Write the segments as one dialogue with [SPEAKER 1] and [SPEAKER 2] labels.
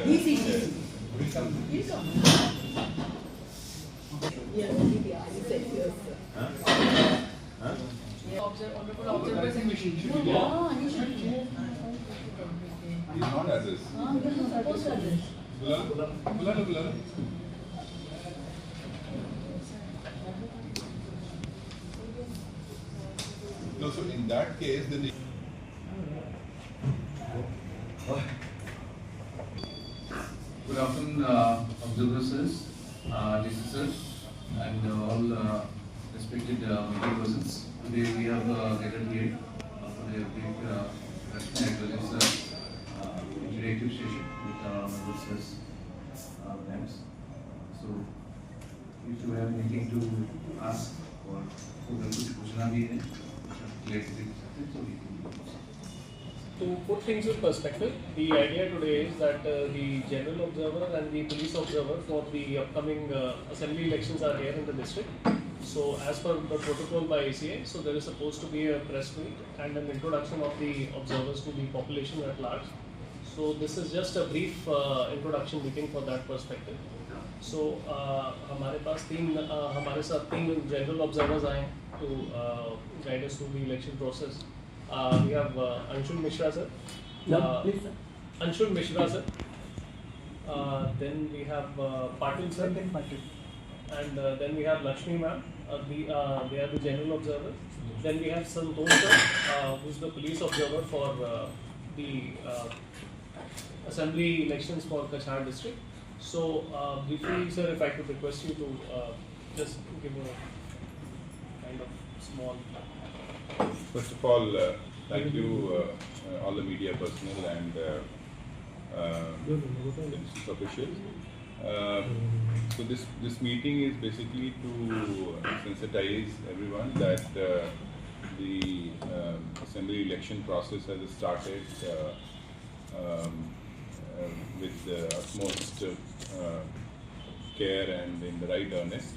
[SPEAKER 1] DC. He's on. Yeah, media. He said yes. Honorable observers and machine. Yeah, he should be.
[SPEAKER 2] He's not at this.
[SPEAKER 1] You're supposed to address.
[SPEAKER 2] Bula. No, so in that case, then.
[SPEAKER 3] Good afternoon, observers, DCSs, and all respected media persons. Today we have gathered here for a brief question as well as interactive session with our observers members. So, if you have anything to ask or कुछ पूछना भी है, so we can do it.
[SPEAKER 4] To put things in perspective, the idea today is that the general observer and the police observer for the upcoming assembly elections are here in the district. So as per the protocol by ACA, so there is supposed to be a press meet and an introduction of the observers to the population at large. So this is just a brief introduction meeting for that perspective. So हमारे पास हमारे साथ तीन general observers आए हैं to guide us through the election process. We have Anshul Mishra sir.
[SPEAKER 1] Please, sir.
[SPEAKER 4] Anshul Mishra sir. Then we have Patil sir. And then we have Lakshmi ma'am. They are the general observer. Then we have Santosh sir, who is the police observer for the assembly elections for Kachar district. So briefly sir, if I could request you to just give a kind of small.
[SPEAKER 2] First of all, thank you all the media personnel and the district officials. So this meeting is basically to sensitize everyone that the assembly election process has started with the utmost care and in the right earnest.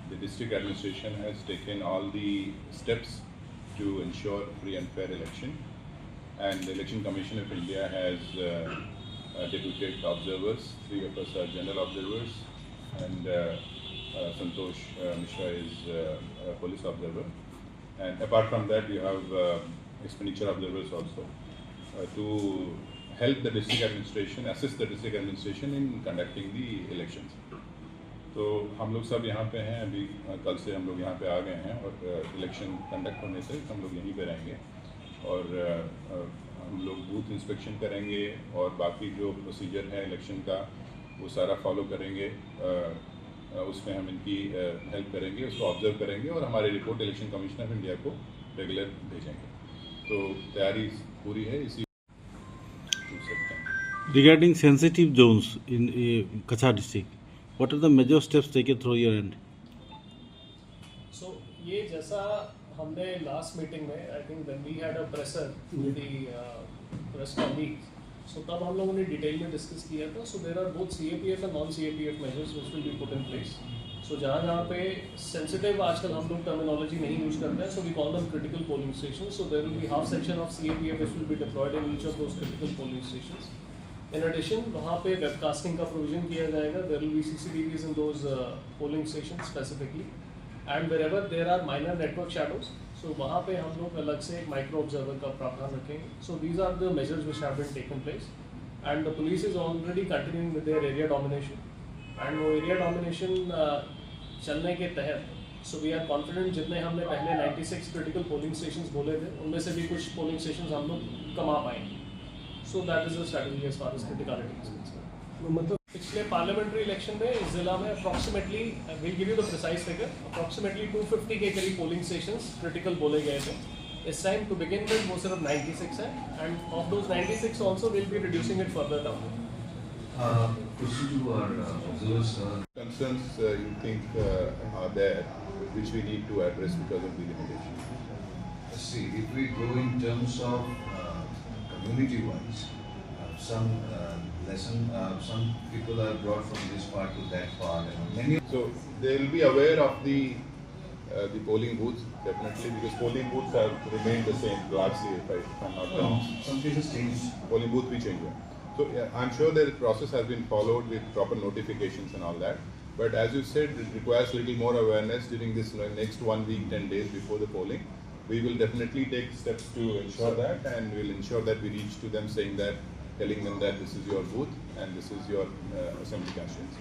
[SPEAKER 2] The district administration has taken all the steps to ensure free and fair election, and the Election Commission of India has deputed observers. 3 of us are general observers, and Santosh Mishra is a police observer. And apart from that, we have expenditure observers also to help the district administration, assist the district administration in conducting the elections. तो हम लोग सब यहाँ पे हैं अभी, कल से हम लोग यहाँ पे आ गए हैं और इलेक्शन कंडक्ट होने से हम लोग यहीं पे रहेंगे और हम लोग बूथ इंस्पेक्शन करेंगे और बाकी जो प्रोसीजर है इलेक्शन का वो सारा फॉलो करेंगे, उसमें हम इनकी हेल्प करेंगे, उसको ऑब्जर्व करेंगे और हमारी report election commission of India को रेगुलर भेजेंगे. तो तैयारी पूरी है. इसी
[SPEAKER 5] Regarding sensitive zones in Kachar district, what are the major steps taken through your end?
[SPEAKER 4] So ये जैसा हमने last meeting में, I think when we had a presser with the press colleagues, so तब हम लोगों ने detail में discuss किया था. So there are both CAPF and non-CAPF measures which will be put in place. So जहाँ पे sensitive आजकल हम लोग terminology नहीं use करते हैं, so we call them critical polling stations. So there will be half section of CAPF which will be deployed in each of those critical polling stations. In addition, वहाँ पे webcasting का provision किया जाएगा. There will be CCTVs in those polling stations specifically, and wherever there are minor network shadows, so वहाँ पे हम लोग अलग से एक micro observer का प्रावधान रखेंगे. So these are the measures which have been taken place, and the police is already continuing with their area domination, and वो area domination चलने के तहत, so we are confident जितने हमने पहले 96 critical polling stations बोले थे, उनमें से भी कुछ polling stations हम लोग कमा पाएंगे. So that is the strategy as far as criticality is concerned. पिछले parliamentary election में इस जिला में approximately, we'll give you the precise figure, approximately 250 के करीब polling stations critical बोले गए थे. इस time to begin with वो सिर्फ 96 है, and of those 96 also we'll be reducing it further down.
[SPEAKER 3] Question to our observers.
[SPEAKER 2] concerns you think are there which we need to address because of the limitation?
[SPEAKER 3] See, if we go in terms of community-wise, some some people are brought from this part to that part, and many.
[SPEAKER 2] So they will be aware of the polling booths definitely, because polling booths have remained the same largely, if I'm not wrong.
[SPEAKER 3] Some places change.
[SPEAKER 2] Polling booth भी change हुआ. So I'm sure that the process has been followed with proper notifications and all that. But as you said, it requires a little more awareness during this next 1 week, 10 days before the polling. We will definitely take steps to ensure that, and we'll ensure that we reach to them saying that, telling them that this is your booth and this is your assembly constituency.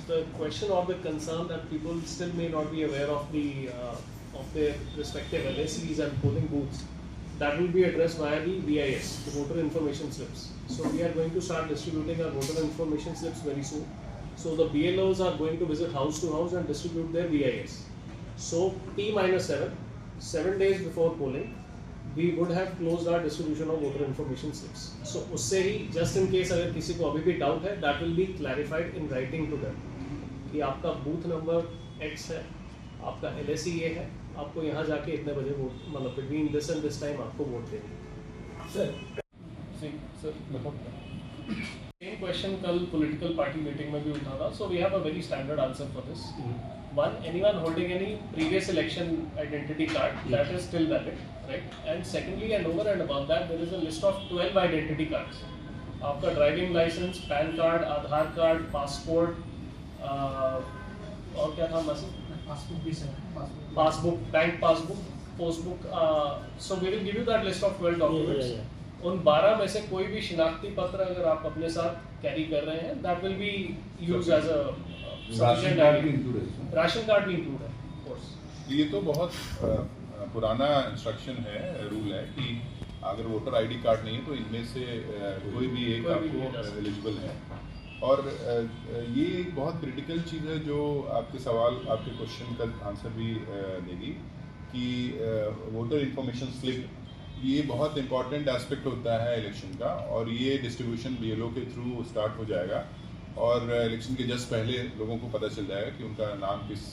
[SPEAKER 4] The question or the concern that people still may not be aware of their respective LACs and polling booths, that will be addressed via the VIS, the voter information slips. So we are going to start distributing our voter information slips very soon. So the BLOs are going to visit house to house and distribute their VIS. So T-7 days before polling, we would have closed our distribution of voter information slips. So usse hi, just in case अगर किसी को अभी भी doubt है, that will be clarified in writing to them. कि आपका booth number X है, आपका LAC ये है, आपको यहाँ जाके इतने बजे वोट, मतलब between this and this time आपको वोट देनी है. Sir, same question कल political party meeting में भी उठा था. So we have a very standard answer for this. One, anyone holding any previous election identity card, that is still valid, right? And secondly, and over and above that, there is a list of 12 identity cards. आपका driving licence, PAN card, Aadhaar card, passport, और क्या था मसीह?
[SPEAKER 1] Passbook भी sir,
[SPEAKER 4] passbook, bank passbook, पोस्टबुक. So we will give you that list of 12 documents. उन 12 में से कोई भी शिनाख्ती पत्र अगर आप अपने साथ कैरी कर रहे हैं, that will be used as a
[SPEAKER 3] ration card भी इंक्लूड है.
[SPEAKER 4] राशन कार्ड भी इंक्लूड है, ऑफ कोर्स.
[SPEAKER 2] ये तो बहुत पुराना इंस्ट्रक्शन है, रूल है कि अगर वोटर आईडी कार्ड नहीं है तो इनमें से कोई भी एक आपको एलिजिबल है. और ये एक बहुत क्रिटिकल चीज़ है जो आपके सवाल, आपके क्वेश्चन का आंसर भी देगी कि वोटर इंफॉर्मेशन स्लिप ये बहुत इंपॉर्टेंट एस्पेक्ट होता है इलेक्शन का. और ये डिस्ट्रीब्यूशन BLO के थ्रू स्टार्ट हो जाएगा और इलेक्शन के जस्ट पहले लोगों को पता चल जाएगा कि उनका नाम किस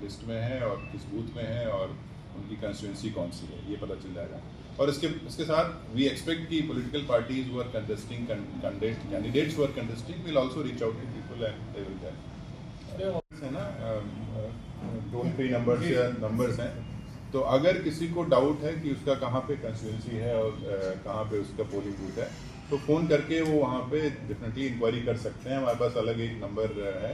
[SPEAKER 2] लिस्ट में है और किस बूथ में है और उनकी कंस्टिट्यूंसी कौन सी है, ये पता चल जाएगा. और इसके साथ वी एक्सपेक्ट कि political parties who are contesting, candidates who are contesting will also reach out to people and they will tell, है ना, टोल फ्री नंबर्स हैं. तो अगर किसी को डाउट है कि उसका कहाँ पे कंस्टिट्यूंसी है और कहाँ पे उसका पोलिंग बूथ है, तो फ़ोन करके वो वहाँ पे डेफिनेटली इंक्वायरी कर सकते हैं. हमारे पास अलग एक नंबर है,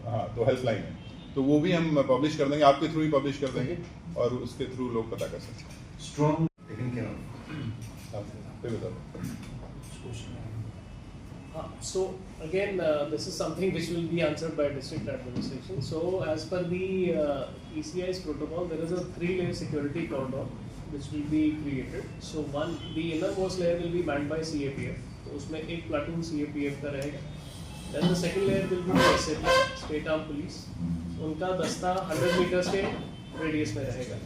[SPEAKER 2] हाँ, तो हेल्पलाइन है, तो वो भी हम पब्लिश कर देंगे, आपके थ्रू ही पब्लिश कर देंगे और उसके थ्रू लोग पता कर सकते हैं.
[SPEAKER 3] Strong taken care of.
[SPEAKER 2] फिर बताओ.
[SPEAKER 4] So again, this is something which will be answered by district administration. So as per the ECI's protocol, there is a 3-layer security cordon which will be created. So one, the innermost layer will be manned by CAPF. तो उसमें एक platoon CAPF का रहेगा. Then the second layer will be SAP, State Armed Police. उनका दस्ता 100 meters के radius में रहेगा.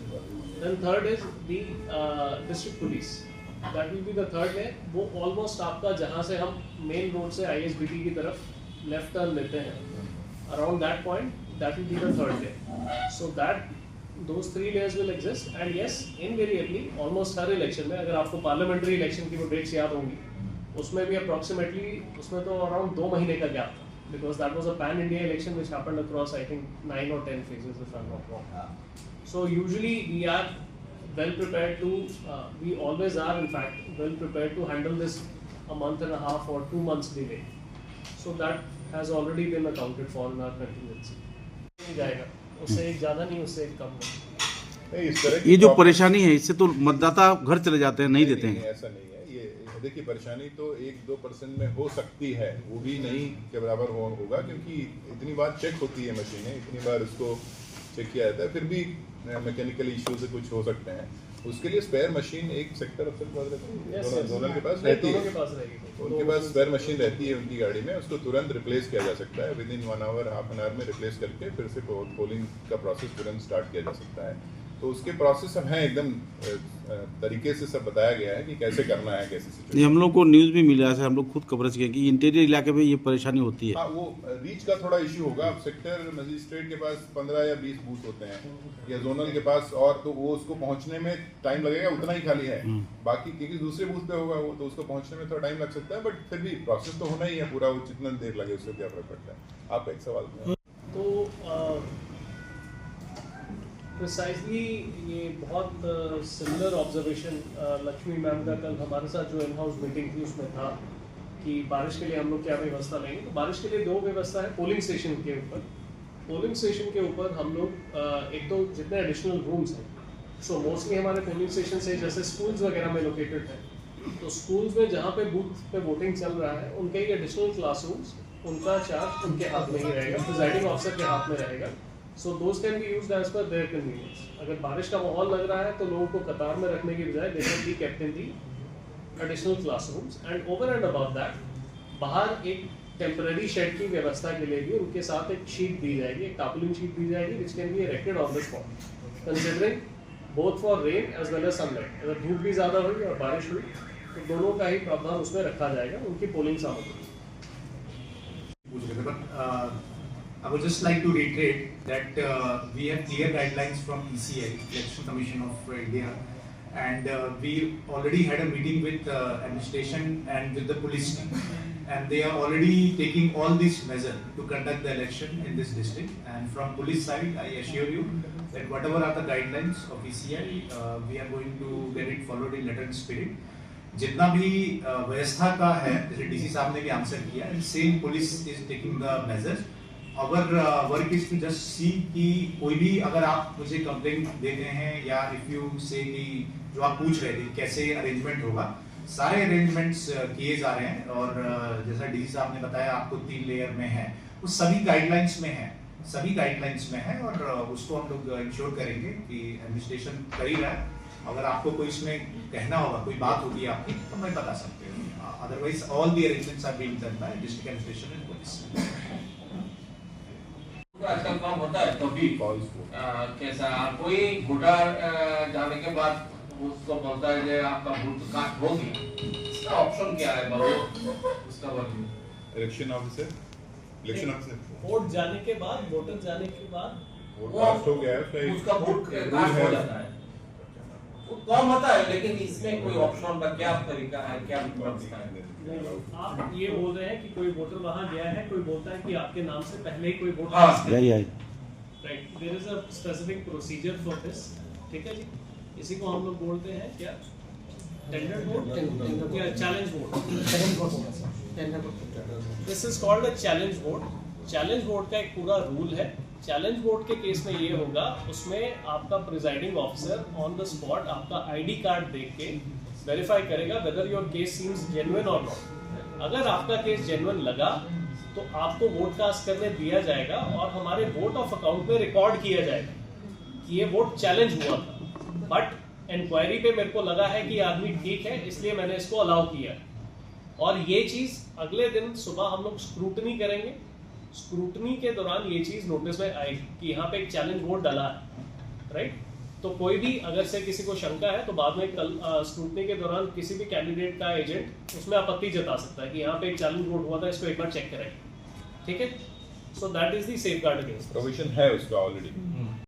[SPEAKER 4] Then third is the district police. That will be the third layer. वो almost आपका जहाँ से हम main road से ISBT की तरफ left turn लेते हैं, around that point, that will be the third layer. So that those 3 layers will exist, and yes, invariably, almost her election में, अगर आपको parliamentary election की वो dates याद होंगी, उसमें भी approximately, उसमें तो around 2 महीने का gap था, because that was a pan-India election which happened across, I think, 9 or 10 phases, if I'm not wrong. So usually we are well prepared to, we always are in fact well prepared to handle this a month and a half or 2 months delay. So that has already been accounted for in our contingency. नहीं जाएगा, उससे एक ज़्यादा नहीं, उससे एक कम नहीं.
[SPEAKER 2] इस तरह
[SPEAKER 5] ये जो परेशानी है, इससे तो मतदाता घर चले जाते हैं, नहीं देते हैं.
[SPEAKER 2] ऐसा नहीं है. ये देखिए, परेशानी तो 1-2% में हो सकती है, वो भी नहीं के बराबर होगा, क्योंकि इतनी बार चेक होती है मशीनें, इतनी बार उसको चेक किया जाता है, फिर भी मैकेनिकल इश्यू से कुछ हो सकते हैं. उसके लिए स्पेयर मशीन एक सेक्टर अफसर के पास रहती है, जोनल के पास रहती है, उनके पास स्पेयर मशीन रहती है उनकी गाड़ी में. उसको तुरंत रिप्लेस किया जा सकता है, within 1 hour, half an hour में रिप्लेस करके फिर से पोलिंग का प्रोसेस तुरंत स्टार्ट किया जा सकता है. तो उसके प्रोसेस सब हैं, एकदम तरीके से सब बताया गया है कि कैसे करना है, कैसे सिचुएशन.
[SPEAKER 5] हम लोग को न्यूज़ भी मिला है, हम लोग खुद कवरेज किए कि इंटीरियर इलाके में ये परेशानी होती है.
[SPEAKER 2] हाँ, वो रीच का थोड़ा इश्यू होगा. अब सेक्टर मजिस्ट्रेट के पास 15 या 20 बूथ होते हैं, या जोनल के पास, और तो वो उसको पहुंचने में टाइम लगेगा, उतना ही खाली है. बाकी क्योंकि दूसरे बूथ पे होगा वो, तो उसको पहुंचने में थोड़ा टाइम लग सकता है, बट फिर भी प्रोसेस तो होना ही है पूरा. वो जितना देर लगे उससे क्या फर्क पड़ता है. आप एक सवाल
[SPEAKER 4] तो प्रिसाइजली ये बहुत सिमिलर ऑब्जर्वेशन लक्ष्मी मैम का कल हमारे साथ जो इन हाउस मीटिंग थी उसमें था कि बारिश के लिए हम लोग क्या व्यवस्था लेंगे। तो बारिश के लिए दो व्यवस्था है पोलिंग स्टेशन के ऊपर। पोलिंग स्टेशन के ऊपर हम लोग एक तो जितने एडिशनल रूम्स हैं, सो मोस्टली हमारे पोलिंग स्टेशन से जैसे स्कूल्स वगैरह में लोकेटेड है, तो स्कूल्स में जहाँ पे बूथ पे वोटिंग चल रहा है उनके ही एडिशनल क्लासरूम्स, उनका चार्ज उनके हाथ में ही रहेगा, प्रिजाइडिंग ऑफिसर के हाथ में रहेगा। So those can be used as per their convenience. अगर बारिश का माहौल लग रहा है तो लोगों को कतार में रखने की बजाय they can be kept in the additional classrooms. And over and above that बाहर एक टेम्पररी शेड की व्यवस्था के लिए भी उनके साथ एक शीट दी जाएगी, एक टार्पोलिन शीट दी जाएगी which can be erected on the spot considering both for rain as well as sunlight. अगर धूप भी ज़्यादा हुई और बारिश हुई तो दोनों का ही प्रावधान उसमें रखा जाएगा उनकी पोलिंग सामग्री।
[SPEAKER 6] I would just like to reiterate that we have clear guidelines from ECI, Election Commission of India, and we already had a meeting with administration and with the police team, and they are already taking all these measures to conduct the election in this district. And from police side, I assure you that whatever are the guidelines of ECI, we are going to get it followed in letter and spirit. जितना भी व्यवस्था का है, जैसे DC साहब ने भी answer किया, same police is taking the measures. Our work is to just see कि कोई भी अगर आप मुझे कंप्लेंट देते हैं या इफ यू से कि जो आप पूछ रहे थे कैसे अरेंजमेंट होगा, सारे अरेंजमेंट्स किए जा रहे हैं। और जैसा डीसी साहब ने बताया आपको 3 लेयर में है, वो सभी गाइडलाइंस में है, सभी गाइडलाइंस में है, और उसको हम लोग इंश्योर करेंगे कि एडमिनिस्ट्रेशन कर ही रहा है। अगर आपको कोई इसमें कहना होगा, कोई बात होगी आपकी, तो मैं बता सकते हूँ। Otherwise all the arrangements are being done by district administration and police.
[SPEAKER 7] आजकल काम होता है कभी कैसा कोई घुटा जाने के बाद उसको बोलता है कि आपका वोट कास्ट हो गया, इसका ऑप्शन क्या है बाबू? उसका वर्किंग
[SPEAKER 2] इलेक्शन ऑफिसर
[SPEAKER 4] वोट जाने के बाद, वोटर जाने के बाद
[SPEAKER 2] वोट कास्ट हो गया है,
[SPEAKER 7] उसका वोट कास्ट हो जाता है, वो कम होता है। लेकिन इसमें कोई ऑप्शन का क्या तरीका है, क्या व्यवस्था है?
[SPEAKER 4] आप ये बोल रहे हैं कि कोई वोटर वहां गया है, कोई बोलता है कि आपके नाम से पहले ही कोई vote right, there is a specific procedure for this. ठीक है जी, इसी को हम लोग बोलते हैं क्या, टेंडर वोट या challenge vote. This is called a challenge vote. Challenge vote का एक पूरा रूल है। चैलेंज वोट के केस में ये होगा, उसमें आपका presiding officer on the spot आपका आईडी कार्ड देख के वेरीफाई करेगा whether your case seems genuine और नॉट। अगर आपका केस जेन्युइन लगा तो आपको वोट कास्ट करने दिया जाएगा और हमारे वोट ऑफ अकाउंट में रिकॉर्ड किया जाएगा कि ये वोट चैलेंज हुआ था, बट इंक्वायरी पे मेरे को लगा है कि आदमी ठीक है इसलिए मैंने इसको अलाउ किया। और ये चीज अगले दिन सुबह हम लोग स्क्रूटनी करेंगे। स्क्रूटनी के दौरान ये चीज नोटिस में आएगी कि यहाँ पे एक चैलेंज वोट डला है, राइट। तो कोई भी अगर से किसी को शंका है तो बाद में कल स्क्रूटनी के दौरान किसी भी कैंडिडेट का एजेंट उसमें आपत्ति जता सकता है कि यहाँ पे एक चैलेंज वोट हुआ था, इसको एक बार चेक करेंगे। ठीक है, so that is the safeguard against.
[SPEAKER 2] Provision है उसका ऑलरेडी।